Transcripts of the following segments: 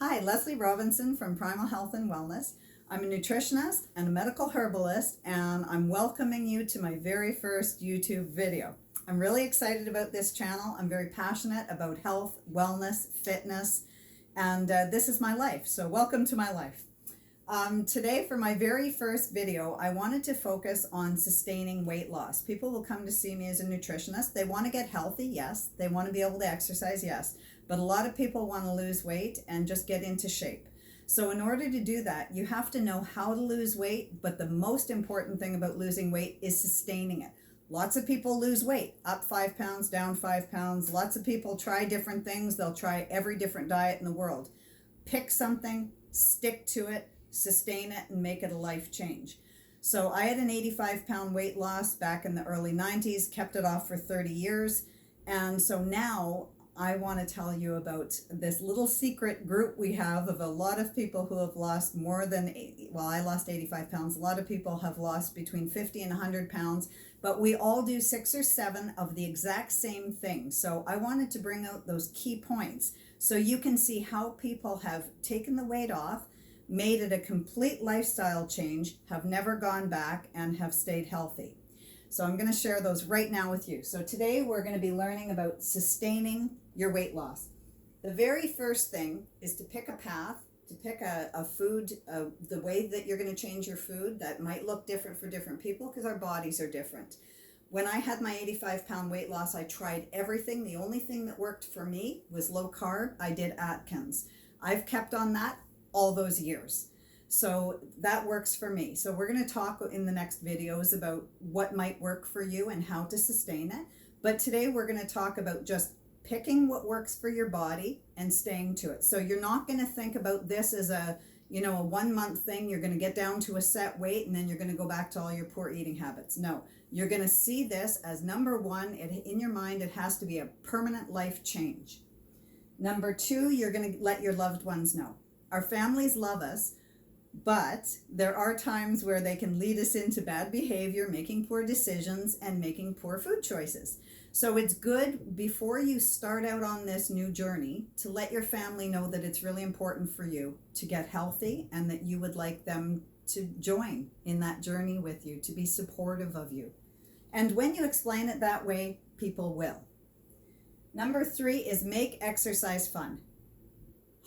Hi, Leslie Robinson from Primal Health and Wellness. I'm a nutritionist and a medical herbalist, and I'm welcoming you to my very first YouTube video. I'm really excited about this channel. I'm very passionate about health, wellness, fitness, and this is my life. So welcome to my life. Today, for my very first video, I wanted to focus on sustaining weight loss. People will come to see me as a nutritionist. They want to get healthy, yes. They want to be able to exercise, yes. But a lot of people want to lose weight and just get into shape. So in order to do that, you have to know how to lose weight, but the most important thing about losing weight is sustaining it. Lots of people lose weight, up 5 pounds, down 5 pounds. Lots of people try different things. They'll try every different diet in the world. Pick something, stick to it, sustain it, and make it a life change. So I had an 85-pound weight loss back in the early 90s, kept it off for 30 years. And so now I want to tell you about this little secret group we have of a lot of people who have lost more than 80, well, I lost 85 pounds. A lot of people have lost between 50 and 100 pounds, but we all do 6 or 7 of the exact same thing. So I wanted to bring out those key points so you can see how people have taken the weight off, made it a complete lifestyle change, have never gone back, and have stayed healthy. So I'm going to share those right now with you. So today we're going to be learning about sustaining your weight loss. The very first thing is to pick a path, to pick a food, the way that you're going to change your food. That might look different for different people because our bodies are different. When I had my 85-pound weight loss, I tried everything. The only thing that worked for me was low carb. I did Atkins. I've kept on that all those years. So that works for me. So we're going to talk in the next videos about what might work for you and how to sustain it. But today we're going to talk about just picking what works for your body and staying to it. So you're not going to think about this as a 1 month thing. You're going to get down to a set weight and then you're going to go back to all your poor eating habits. No, you're going to see this as number one, in your mind, it has to be a permanent life change. Number two, you're going to let your loved ones know. Our families love us, but there are times where they can lead us into bad behavior, making poor decisions, and making poor food choices. So it's good before you start out on this new journey to let your family know that it's really important for you to get healthy and that you would like them to join in that journey with you, to be supportive of you. And when you explain it that way, people will. Number 3 is make exercise fun.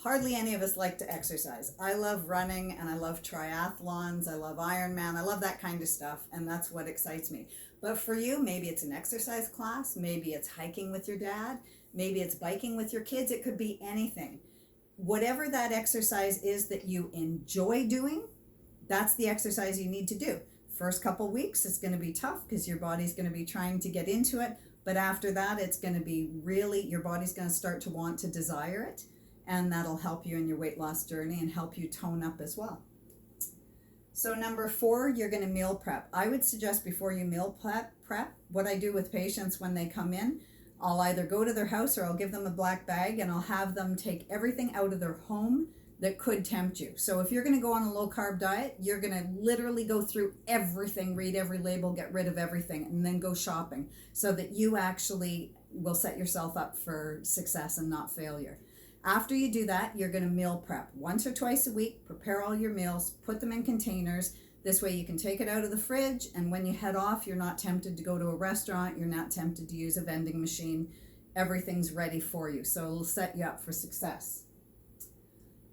Hardly any of us like to exercise. I love running and I love triathlons. I love Ironman. I love that kind of stuff, and that's what excites me. But for you, maybe it's an exercise class. Maybe it's hiking with your dad. Maybe it's biking with your kids. It could be anything. Whatever that exercise is that you enjoy doing, that's the exercise you need to do. First couple weeks, it's going to be tough because your body's going to be trying to get into it. But after that, it's going to be really, your body's going to start to want to desire it. And that'll help you in your weight loss journey and help you tone up as well. So number 4, you're going to meal prep. I would suggest before you meal prep, what I do with patients when they come in, I'll either go to their house or I'll give them a black bag and I'll have them take everything out of their home that could tempt you. So if you're going to go on a low carb diet, you're going to literally go through everything, read every label, get rid of everything, and then go shopping so that you actually will set yourself up for success and not failure. After you do that, you're going to meal prep once or twice a week. Prepare all your meals, put them in containers. This way you can take it out of the fridge, and when you head off, you're not tempted to go to a restaurant. You're not tempted to use a vending machine. Everything's ready for you, so it'll set you up for success.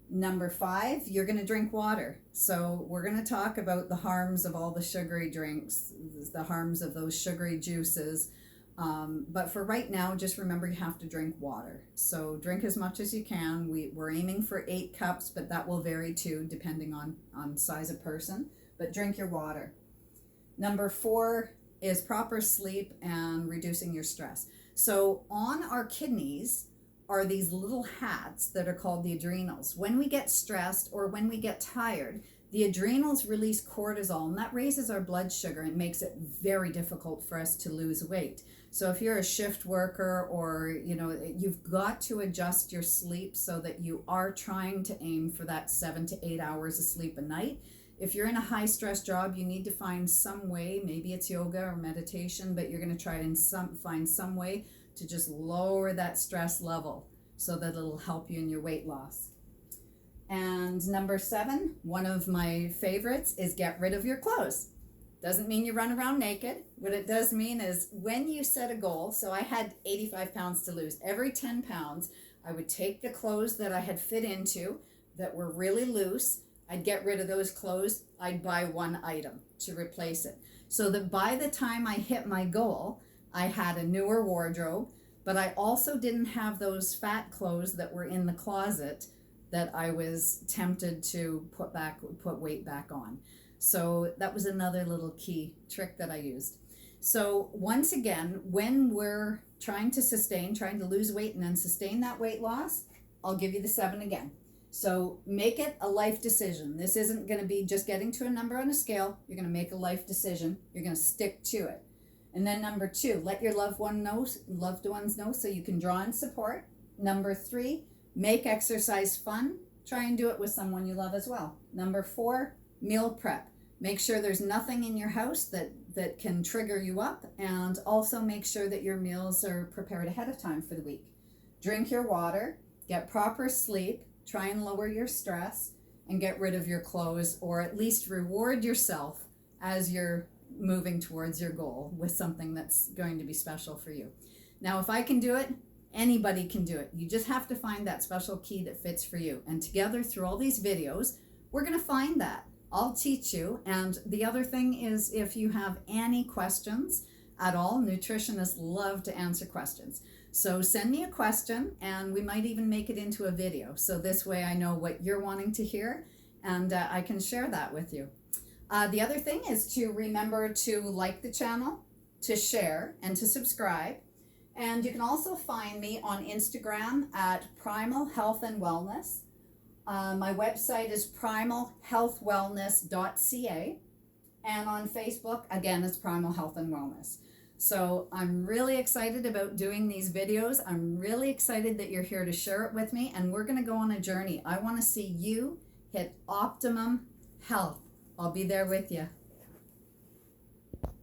Number 5, you're going to drink water. So we're going to talk about the harms of all the sugary drinks, the harms of those sugary juices. But for right now, just remember you have to drink water. So drink as much as you can. We're aiming for 8 cups, but that will vary too, depending on size of person. But drink your water. Number 4 is proper sleep and reducing your stress. So on our kidneys are these little hats that are called the adrenals. When we get stressed or when we get tired, the adrenals release cortisol, and that raises our blood sugar and makes it very difficult for us to lose weight. So if you're a shift worker or, you've got to adjust your sleep so that you are trying to aim for that 7 to 8 hours of sleep a night. If you're in a high stress job, you need to find some way, maybe it's yoga or meditation, but you're going to try and find some way to just lower that stress level so that it'll help you in your weight loss. And number 7, one of my favorites, is get rid of your clothes. Doesn't mean you run around naked. What it does mean is when you set a goal, so I had 85 pounds to lose. Every 10 pounds, I would take the clothes that I had fit into that were really loose. I'd get rid of those clothes. I'd buy one item to replace it. So that by the time I hit my goal, I had a newer wardrobe, but I also didn't have those fat clothes that were in the closet that I was tempted to put weight back on. So that was another little key trick that I used. So once again, when we're trying to lose weight and then sustain that weight loss, I'll give you the 7 again. So make it a life decision. This isn't going to be just getting to a number on a scale. You're going to make a life decision. You're going to stick to it. And then number 2, let your loved ones know so you can draw in support. Number 3, make exercise fun. Try and do it with someone you love as well. Number 4, meal prep. Make sure there's nothing in your house that can trigger you up, and also make sure that your meals are prepared ahead of time for the week. Drink your water, get proper sleep, try and lower your stress, and get rid of your clothes, or at least reward yourself as you're moving towards your goal with something that's going to be special for you. Now, if I can do it, anybody can do it. You just have to find that special key that fits for you. And together, through all these videos, we're going to find that. I'll teach you. And the other thing is, if you have any questions at all, nutritionists love to answer questions. So send me a question, and we might even make it into a video. So this way I know what you're wanting to hear, and I can share that with you. The other thing is to remember to like the channel, to share, and to subscribe. And you can also find me on Instagram at Primal Health and Wellness. My website is primalhealthwellness.ca. And on Facebook, again, it's Primal Health and Wellness. So I'm really excited about doing these videos. I'm really excited that you're here to share it with me. And we're going to go on a journey. I want to see you hit optimum health. I'll be there with you.